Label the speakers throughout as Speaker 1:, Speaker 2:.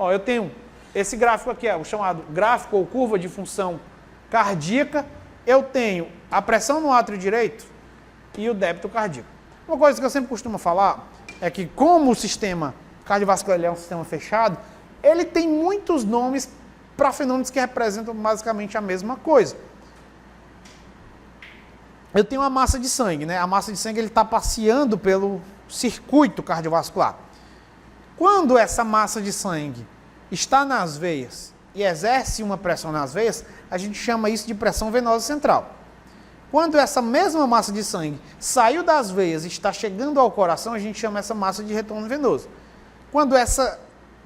Speaker 1: Ó, eu tenho esse gráfico aqui, o chamado gráfico ou curva de função cardíaca. Eu tenho a pressão no átrio direito e o débito cardíaco. Uma coisa que eu sempre costumo falar é que, como o sistema cardiovascular é um sistema fechado, ele tem muitos nomes para fenômenos que representam basicamente a mesma coisa. Eu tenho a massa de sangue, né? A massa de sangue está passeando pelo circuito cardiovascular. Quando essa massa de sangue está nas veias e exerce uma pressão nas veias, a gente chama isso de pressão venosa central. Quando essa mesma massa de sangue saiu das veias e está chegando ao coração, a gente chama essa massa de retorno venoso. Quando essa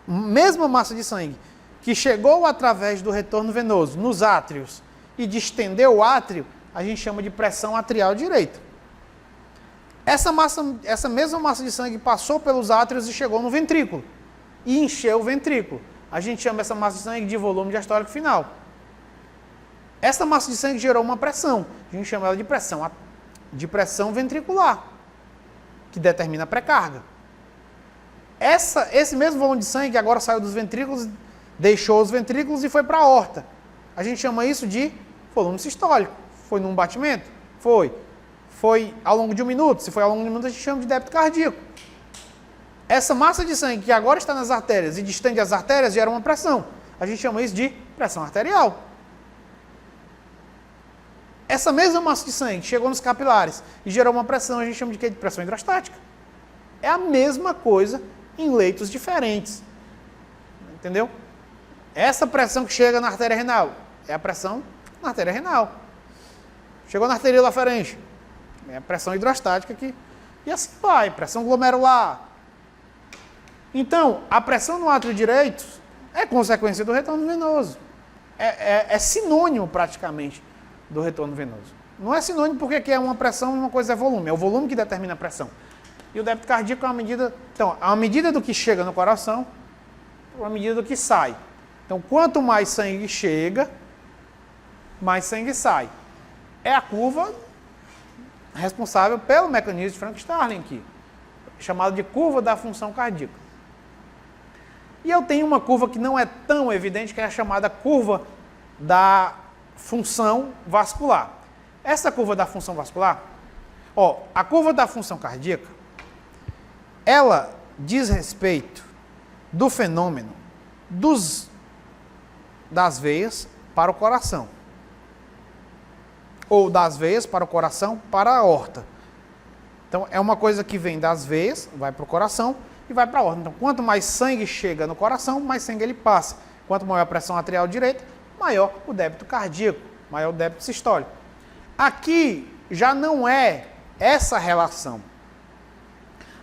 Speaker 1: mesma massa de sangue que chegou através do retorno venoso nos átrios e distendeu o átrio, a gente chama de pressão atrial direita. Essa mesma massa de sangue passou pelos átrios e chegou no ventrículo e encheu o ventrículo. A gente chama essa massa de sangue de volume diastólico final. Essa massa de sangue gerou uma pressão, a gente chama ela de pressão ventricular, que determina a pré-carga. Esse mesmo volume de sangue agora saiu dos ventrículos, deixou os ventrículos e foi para a aorta. A gente chama isso de volume sistólico. Foi num batimento? Foi. Foi ao longo de 1 minuto? Se foi ao longo de 1 minuto, a gente chama de débito cardíaco. Essa massa de sangue que agora está nas artérias e distende as artérias gera uma pressão. A gente chama isso de pressão arterial. Essa mesma massa de sangue chegou nos capilares e gerou uma pressão, a gente chama de quê? De pressão hidrostática. É a mesma coisa em leitos diferentes. Entendeu? Essa pressão que chega na artéria renal é a pressão na artéria renal. Chegou na arteríola aferente, é a pressão hidrostática aqui. E assim vai, pressão glomerular. Então, a pressão no átrio direito é consequência do retorno venoso. É sinônimo praticamente do retorno venoso. Não é sinônimo porque aqui é uma pressão e uma coisa é volume. É o volume que determina a pressão. E o débito cardíaco é uma medida... Então, é uma medida do que chega no coração, uma medida do que sai. Então, quanto mais sangue chega, mais sangue sai. É a curva responsável pelo mecanismo de Frank-Starling aqui, chamado de curva da função cardíaca. E eu tenho uma curva que não é tão evidente, que é a chamada curva da função vascular. Essa curva da função vascular, a curva da função cardíaca, ela diz respeito do fenômeno das veias para o coração. Ou das veias para o coração para a aorta. Então, é uma coisa que vem das veias, vai para o coração e vai para a aorta. Então, quanto mais sangue chega no coração, mais sangue ele passa. Quanto maior a pressão arterial direita, maior o débito cardíaco, maior o débito sistólico. Aqui já não é essa relação.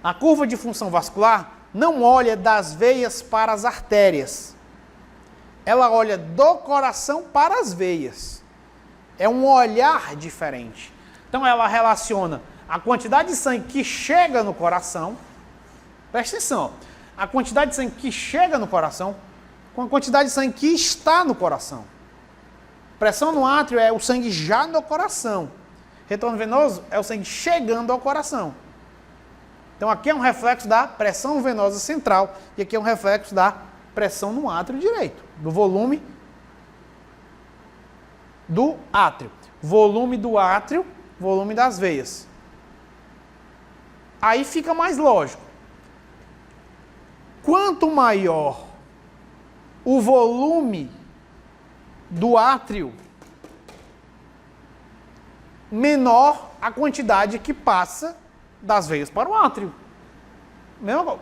Speaker 1: A curva de função vascular não olha das veias para as artérias. Ela olha do coração para as veias. É um olhar diferente. Então ela relaciona a quantidade de sangue que chega no coração, presta atenção, a quantidade de sangue que chega no coração com a quantidade de sangue que está no coração. Pressão no átrio é o sangue já no coração. Retorno venoso é o sangue chegando ao coração. Então aqui é um reflexo da pressão venosa central e aqui é um reflexo da pressão no átrio direito, do volume do átrio. Volume do átrio, volume das veias. Aí fica mais lógico. Quanto maior o volume do átrio, menor a quantidade que passa das veias para o átrio.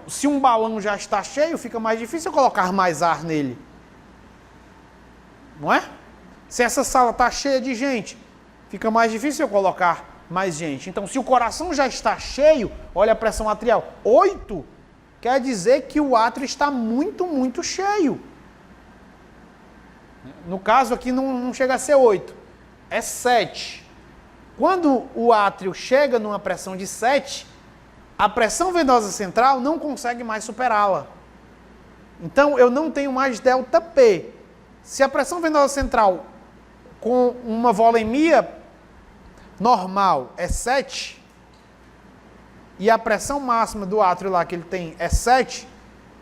Speaker 1: Se um balão já está cheio, fica mais difícil eu colocar mais ar nele. Não é? Se essa sala está cheia de gente, fica mais difícil eu colocar mais gente. Então, se o coração já está cheio, olha a pressão atrial, 8, quer dizer que o átrio está muito, muito cheio. No caso aqui não chega a ser 8, é 7. Quando o átrio chega numa pressão de 7, a pressão venosa central não consegue mais superá-la. Então, eu não tenho mais ΔP. Se a pressão venosa central com uma volemia normal é 7, e a pressão máxima do átrio lá que ele tem é 7,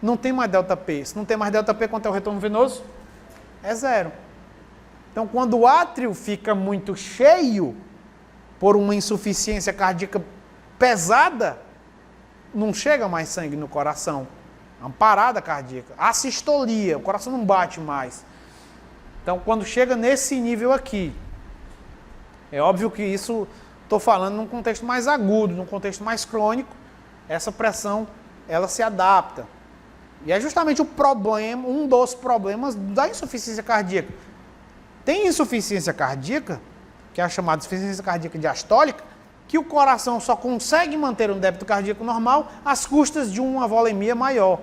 Speaker 1: não tem mais ΔP. Se não tem mais ΔP, quanto é o retorno venoso? É zero. Então, quando o átrio fica muito cheio, por uma insuficiência cardíaca pesada, não chega mais sangue no coração. É uma parada cardíaca. Assistolia, o coração não bate mais. Então, quando chega nesse nível aqui, é óbvio que isso, estou falando num contexto mais agudo, num contexto mais crônico, essa pressão, ela se adapta. E é justamente o problema, um dos problemas da insuficiência cardíaca. Tem insuficiência cardíaca, que é a chamada insuficiência cardíaca diastólica, que o coração só consegue manter um débito cardíaco normal às custas de uma volemia maior.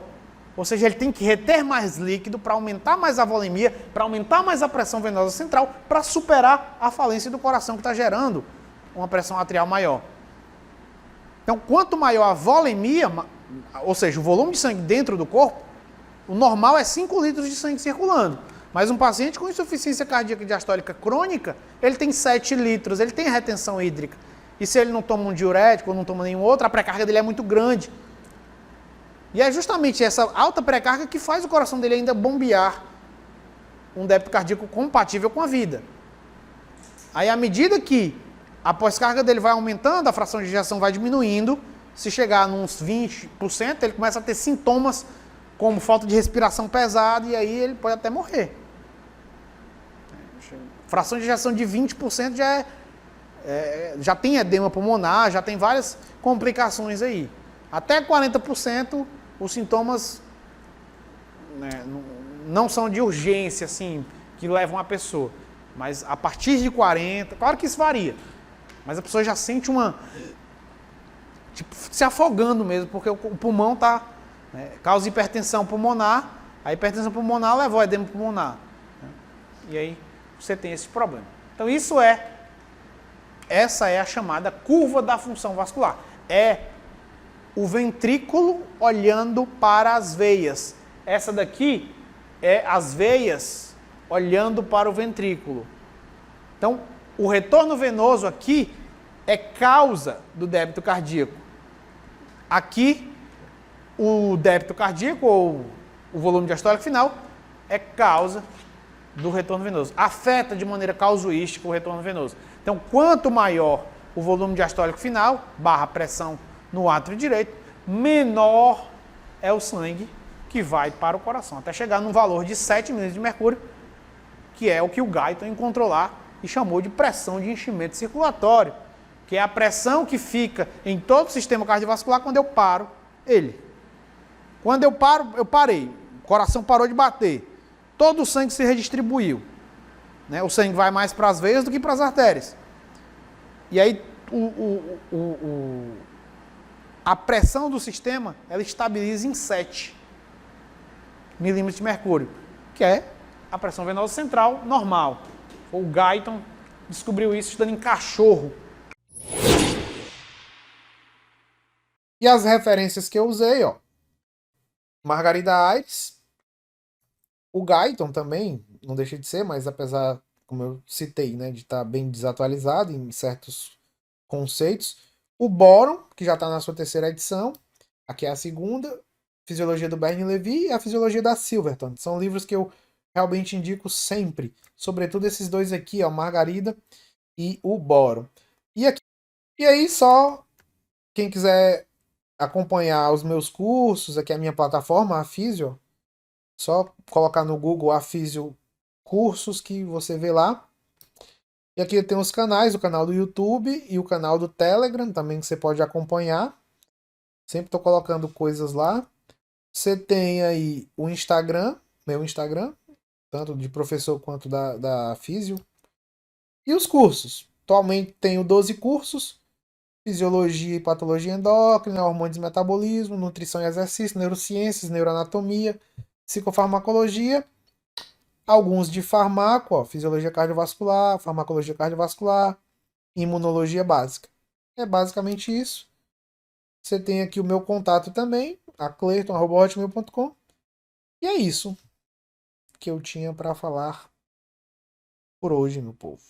Speaker 1: Ou seja, ele tem que reter mais líquido para aumentar mais a volemia, para aumentar mais a pressão venosa central, para superar a falência do coração que está gerando uma pressão atrial maior. Então, quanto maior a volemia, ou seja, o volume de sangue dentro do corpo, o normal é 5 litros de sangue circulando. Mas um paciente com insuficiência cardíaca diastólica crônica, ele tem 7 litros, ele tem retenção hídrica. E se ele não toma um diurético ou não toma nenhum outro, a pré-carga dele é muito grande. E é justamente essa alta pré-carga que faz o coração dele ainda bombear um débito cardíaco compatível com a vida. Aí, à medida que a pós-carga dele vai aumentando, a fração de ejeção vai diminuindo, se chegar nos 20%, ele começa a ter sintomas como falta de respiração pesada e aí ele pode até morrer. Fração de ejeção de 20% já tem edema pulmonar, já tem várias complicações aí. Até 40% os sintomas, né, não são de urgência, assim, que levam a pessoa. Mas a partir de 40%, claro que isso varia, mas a pessoa já sente tipo, se afogando mesmo, porque o pulmão está, né, causa hipertensão pulmonar, a hipertensão pulmonar levou a edema pulmonar. Né, e aí você tem esse problema. Então essa é a chamada curva da função vascular. É o ventrículo olhando para as veias. Essa daqui é as veias olhando para o ventrículo. Então, o retorno venoso aqui é causa do débito cardíaco. Aqui, o débito cardíaco, ou o volume diastólico final, é causa do retorno venoso. Afeta de maneira causuística o retorno venoso. Então, quanto maior o volume diastólico final, barra pressão no átrio direito, menor é o sangue que vai para o coração, até chegar num valor de 7 milímetros de mercúrio, que é o que o Guyton encontrou lá e chamou de pressão de enchimento circulatório, que é a pressão que fica em todo o sistema cardiovascular quando eu paro ele. Quando eu paro, eu parei, o coração parou de bater, todo o sangue se redistribuiu, né? O sangue vai mais para as veias do que para as artérias. E aí a pressão do sistema, ela estabiliza em 7 milímetros de mercúrio, que é a pressão venosa central normal. O Guyton descobriu isso estudando em cachorro. E as referências que eu usei, ó. Margarida Aires, o Guyton também, não deixa de ser, mas apesar, como eu citei, né, de estar bem desatualizado em certos conceitos. O Boron, que já está na sua 3ª edição, aqui é a 2ª, Fisiologia do Bernie-Levy e a Fisiologia da Silverton. São livros que eu realmente indico sempre, sobretudo esses dois aqui, ó, Margarida e o Boron. E aí só, quem quiser acompanhar os meus cursos, aqui é a minha plataforma, a Fisio, só colocar no Google a Fisio Cursos que você vê lá. E aqui tem os canais, o canal do YouTube e o canal do Telegram também que você pode acompanhar. Sempre estou colocando coisas lá. Você tem aí o Instagram, meu Instagram, tanto de professor quanto da Físio. E os cursos. Atualmente tenho 12 cursos. Fisiologia e patologia endócrina, hormônios e metabolismo, nutrição e exercício, neurociências, neuroanatomia, psicofarmacologia. Alguns de farmaco, ó, fisiologia cardiovascular, farmacologia cardiovascular, imunologia básica. É basicamente isso. Você tem aqui o meu contato também, a cleiton@hotmail.com. E é isso que eu tinha para falar por hoje, meu povo.